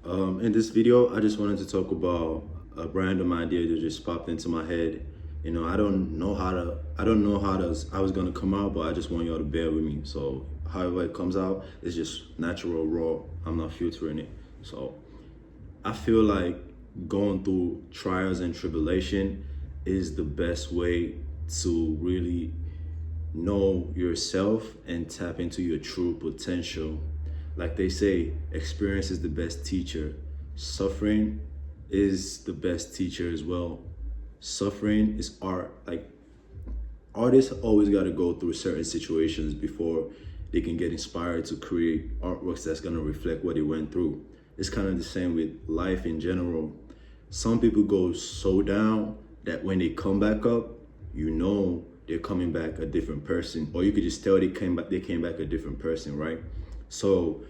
In this video, I just wanted to talk about a random idea that just popped into my head. I don't know I was gonna come out, but I just want y'all to bear with me. So however it comes out, it's just natural, raw. I'm not filtering it. So I feel like going through trials and tribulation is the best way to really know yourself and tap into your true potential. Like they say, experience is the best teacher. Suffering is the best teacher as well. Suffering is art. Like artists always got to go through certain situations before they can get inspired to create artworks that's going to reflect what they went through. It's kind of the same with life in general. Some people go so down that when they come back up, you know they're coming back a different person, or you could just tell they came back a different person, right? So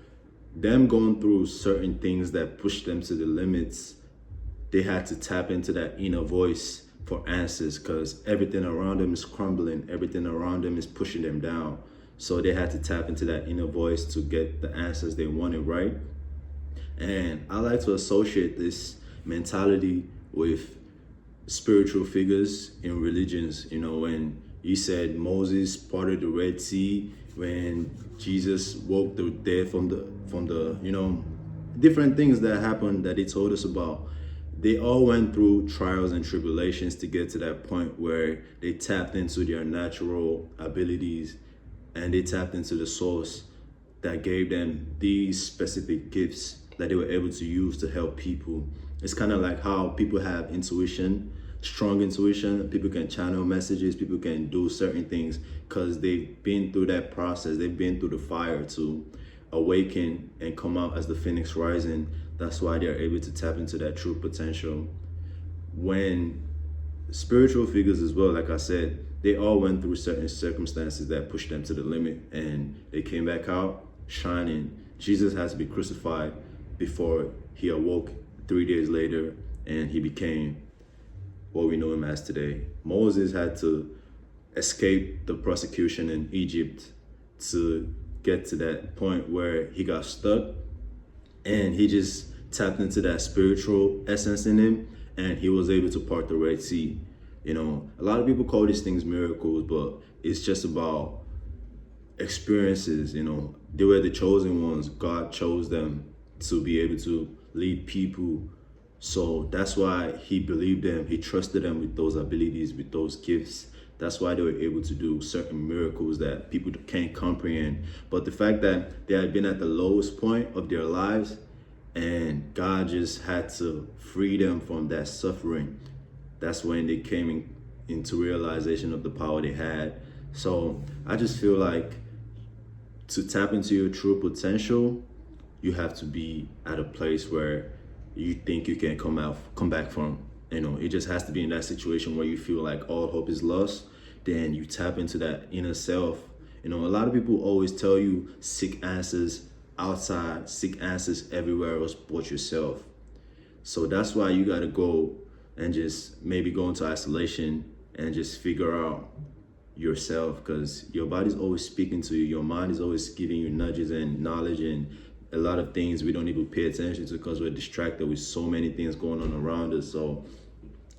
them going through certain things that push them to the limits, they had to tap into that inner voice for answers because everything around them is crumbling, everything around them is pushing them down. So they had to tap into that inner voice to get the answers they wanted, right? And I like to associate this mentality with spiritual figures in religions. You know, when you said Moses parted the Red Sea, when Jesus woke the dead from the different things that happened that he told us about. They all went through trials and tribulations to get to that point where they tapped into their natural abilities and they tapped into the source that gave them these specific gifts that they were able to use to help people. It's kind of like how people have intuition, strong intuition. People can channel messages, people can do certain things because they've been through that process. They've been through the fire to awaken and come out as the phoenix rising. That's why they're able to tap into that true potential. When spiritual figures as well, like I said, they all went through certain circumstances that pushed them to the limit and they came back out shining. Jesus had to be crucified before he awoke 3 days later and he became what we know him as today. Moses had to escape the persecution in Egypt to get to that point where he got stuck and he just tapped into that spiritual essence in him and he was able to part the Red Sea. You know, a lot of people call these things miracles, but it's just about experiences. You know, they were the chosen ones. God chose them to be able to lead people. So that's why he believed them. He trusted them with those abilities, with those gifts. That's why they were able to do certain miracles that people can't comprehend. But the fact that they had been at the lowest point of their lives and God just had to free them from that suffering, that's when they came into realization of the power they had. So I just feel like to tap into your true potential, you have to be at a place where you think you can come back from. You know, it just has to be in that situation where you feel like all hope is lost. Then you tap into that inner self. You know, a lot of people always tell you seek answers outside, seek answers everywhere else but yourself. So that's why you got to go and just maybe go into isolation and just figure out yourself, because your body's always speaking to you. Your mind is always giving you nudges and knowledge and a lot of things we don't even pay attention to because we're distracted with so many things going on around us. So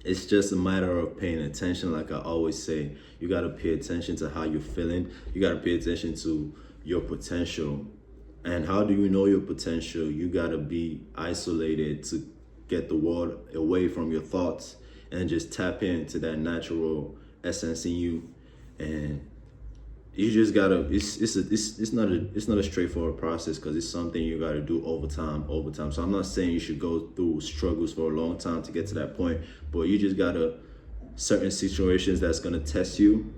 it's just a matter of paying attention. Like I always say, you got to pay attention to how you're feeling. You got to pay attention to your potential. And how do you know your potential? You got to be isolated to get the world away from your thoughts and just tap into that natural essence in you. And you just gotta, it's not a straightforward process because it's something you gotta do over time. So I'm not saying you should go through struggles for a long time to get to that point, but you just gotta, certain situations that's gonna test you,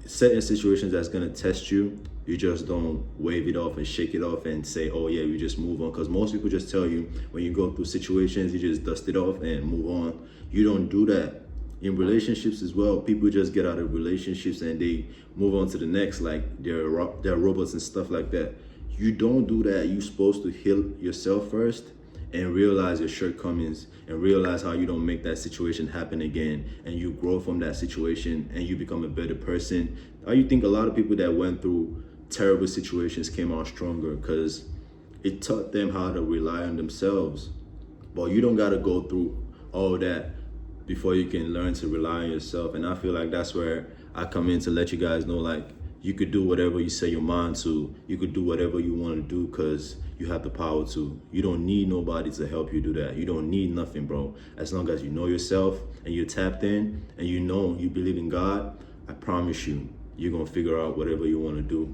certain situations that's gonna test you, you just don't wave it off and shake it off and say, oh yeah, you just move on. Because most people just tell you when you go through situations, you just dust it off and move on. You don't do that. In relationships as well, people just get out of relationships and they move on to the next, like they're robots and stuff like that. You don't do that. You're supposed to heal yourself first and realize your shortcomings and realize how you don't make that situation happen again, and you grow from that situation and you become a better person. You think a lot of people that went through terrible situations came out stronger because it taught them how to rely on themselves. But you don't gotta go through all that before you can learn to rely on yourself. And I feel like that's where I come in to let you guys know, like, you could do whatever you set your mind to. You could do whatever you want to do because you have the power to. You don't need nobody to help you do that. You don't need nothing, bro. As long as you know yourself and you're tapped in and you know you believe in God, I promise you, you're going to figure out whatever you want to do.